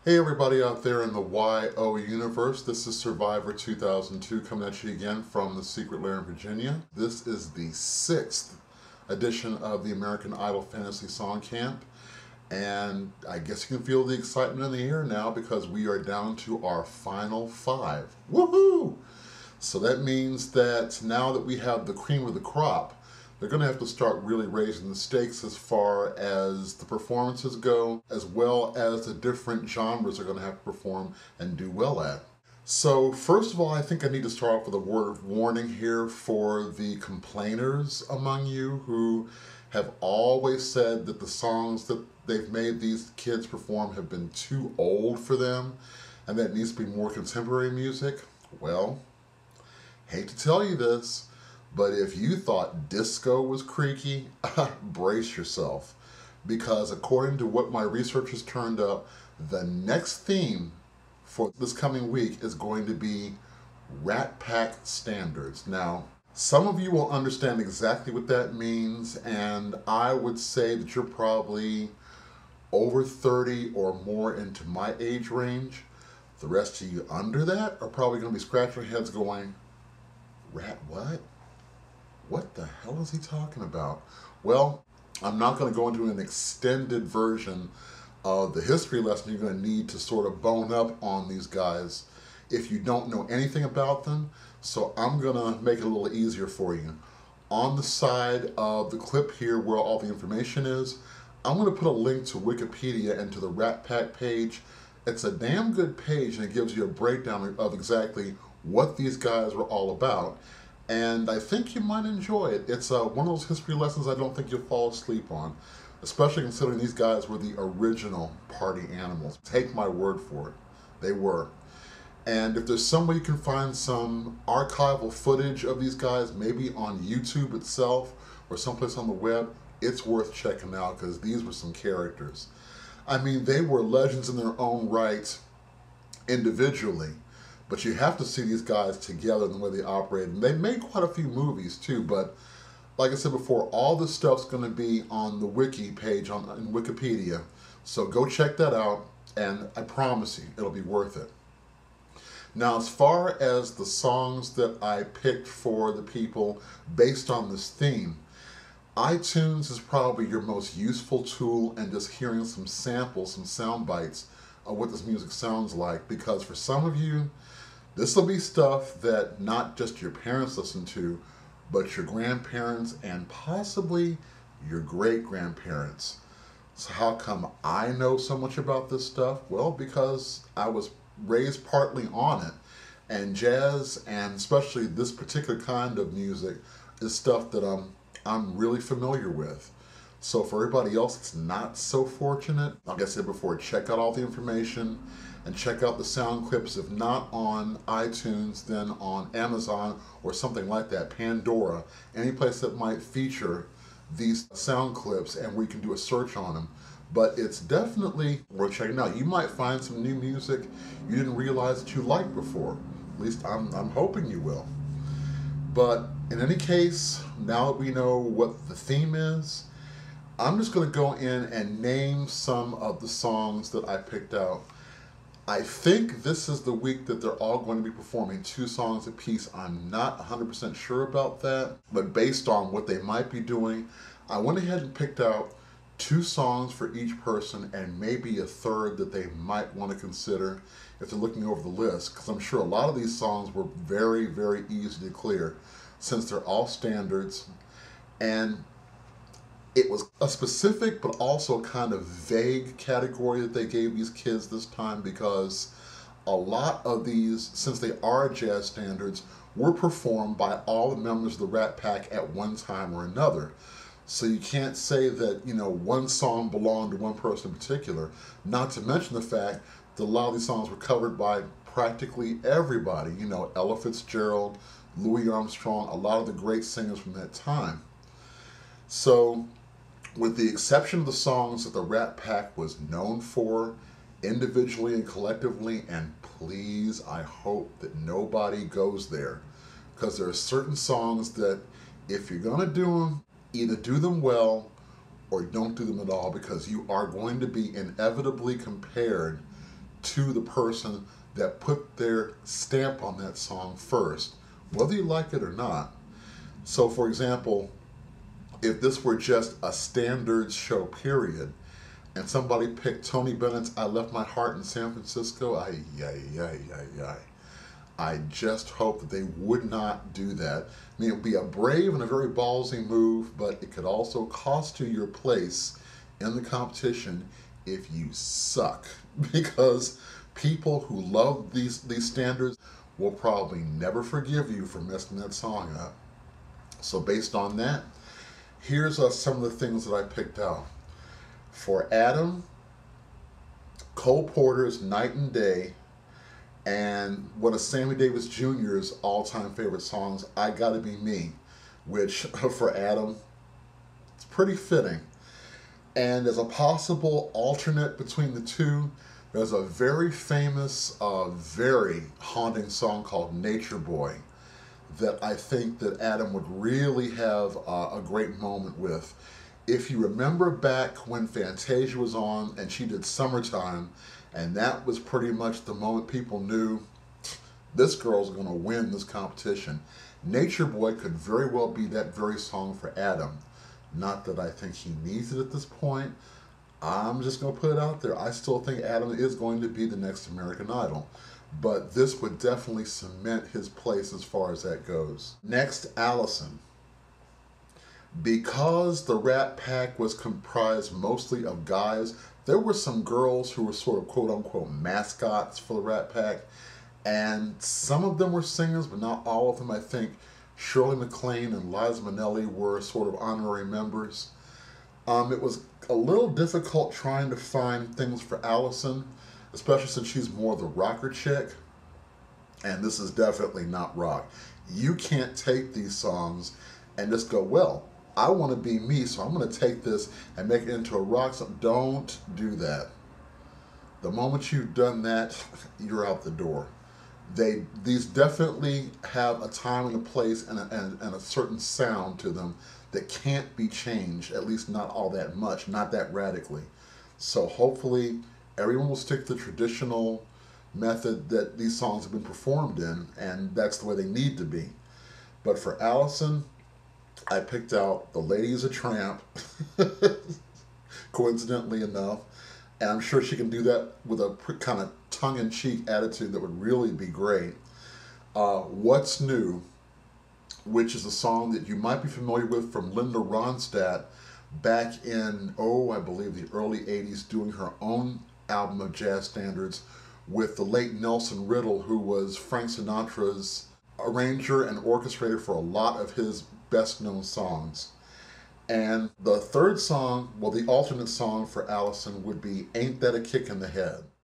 Hey everybody out there in the YO universe, this is Survivor 2002 coming at you again from the Secret Lair in Virginia. This is the 6th edition of the American Idol Fantasy Song Camp, and I guess you can feel the excitement in the air now because we are down to our final 5. Woohoo! So that means that now that we have the cream of the crop, they're going to have to start really raising the stakes as far as the performances go, as well as the different genres they're going to have to perform and do well at. So first of all, I think I need to start off with a word of warning here for the complainers among you who have always said that the songs that they've made these kids perform have been too old for them and that it needs to be more contemporary music. Well, hate to tell you this, but if you thought disco was creaky, brace yourself. Because according to what my researchers turned up, the next theme for this coming week is going to be Rat Pack standards. Now, some of you will understand exactly what that means, and I would say that you're probably over 30 or more into my age range. The rest of you under that are probably going to be scratching your heads going, Rat what? What the hell is he talking about? Well, I'm not going to go into an extended version of the history lesson you're going to need to sort of bone up on these guys if you don't know anything about them. So I'm going to make it a little easier for you. On the side of the clip here where all the information is, I'm going to put a link to Wikipedia and to the Rat Pack page. It's a damn good page and it gives you a breakdown of exactly what these guys were all about. And I think you might enjoy it. It's one of those history lessons I don't think you'll fall asleep on, especially considering these guys were the original party animals. Take my word for it. They were. And if there's some way you can find some archival footage of these guys, maybe on YouTube itself or someplace on the web, it's worth checking out because these were some characters. I mean, they were legends in their own right individually. But you have to see these guys together and the way they operate. And they made quite a few movies too, but like I said before, all this stuff's going to be on the wiki page in Wikipedia. So go check that out, and I promise you, it'll be worth it. Now, as far as the songs that I picked for the people based on this theme, iTunes is probably your most useful tool in just hearing some samples, some sound bites of what this music sounds like, because for some of you, this will be stuff that not just your parents listen to, but your grandparents and possibly your great-grandparents. So how come I know so much about this stuff? Well, because I was raised partly on it. And jazz, and especially this particular kind of music, is stuff that I'm really familiar with. So for everybody else that's not so fortunate, like I said before, check out all the information and check out the sound clips. If not on iTunes, then on Amazon or something like that, Pandora, any place that might feature these sound clips and where you can do a search on them. But it's definitely worth checking out. You might find some new music you didn't realize that you liked before. At least I'm hoping you will. But in any case, now that we know what the theme is, I'm just going to go in and name some of the songs that I picked out. I think this is the week that they're all going to be performing 2 songs apiece. I'm not 100% sure about that, but based on what they might be doing, I went ahead and picked out 2 songs for each person and maybe a third that they might want to consider if they're looking over the list, because I'm sure a lot of these songs were very, very easy to clear since they're all standards. And it was a specific but also kind of vague category that they gave these kids this time, because a lot of these, since they are jazz standards, were performed by all the members of the Rat Pack at one time or another. So you can't say that, you know, one song belonged to one person in particular, not to mention the fact that a lot of these songs were covered by practically everybody. You know, Ella Fitzgerald, Louis Armstrong, a lot of the great singers from that time. So, with the exception of the songs that the Rat Pack was known for, individually and collectively, and please, I hope that nobody goes there, because there are certain songs that, if you're going to do them, either do them well or don't do them at all, because you are going to be inevitably compared to the person that put their stamp on that song first, whether you like it or not. So for example, if this were just a standards show period, and somebody picked Tony Bennett's I Left My Heart in San Francisco, I just hope that they would not do that. I mean, it would be a brave and a very ballsy move, but it could also cost you your place in the competition if you suck. Because people who love these standards will probably never forgive you for messing that song up. So based on that, here's some of the things that I picked out. For Adam, Cole Porter's Night and Day, and one of Sammy Davis Jr.'s all-time favorite songs, I Gotta Be Me, which for Adam, it's pretty fitting. And as a possible alternate between the two, there's a very famous, very haunting song called Nature Boy that I think that Adam would really have a great moment with. If you remember back when Fantasia was on and she did Summertime, and that was pretty much the moment people knew this girl's gonna win this competition. Nature Boy could very well be that very song for Adam. Not that I think he needs it at this point. I'm just gonna put it out there. I still think Adam is going to be the next American Idol. But this would definitely cement his place as far as that goes. Next, Allison. Because the Rat Pack was comprised mostly of guys, there were some girls who were sort of quote-unquote mascots for the Rat Pack, and some of them were singers, but not all of them. I think Shirley MacLaine and Liza Minnelli were sort of honorary members. It was a little difficult trying to find things for Allison, especially since she's more the rocker chick, and this is definitely not rock. You can't take these songs and just go, well, I want to be me, so I'm going to take this and make it into a rock song. Don't do that. The moment you've done that, you're out the door. These definitely have a time and a place and a certain sound to them that can't be changed, at least not all that much, not that radically. So hopefully everyone will stick to the traditional method that these songs have been performed in, and that's the way they need to be. But for Allison, I picked out The Lady is a Tramp, coincidentally enough, and I'm sure she can do that with a kind of tongue-in-cheek attitude that would really be great. What's New, which is a song that you might be familiar with from Linda Ronstadt back in, I believe the early 80s, doing her own album of jazz standards with the late Nelson Riddle, who was Frank Sinatra's arranger and orchestrator for a lot of his best-known songs. And the third song, well, the alternate song for Allison would be Ain't That a Kick in the Head.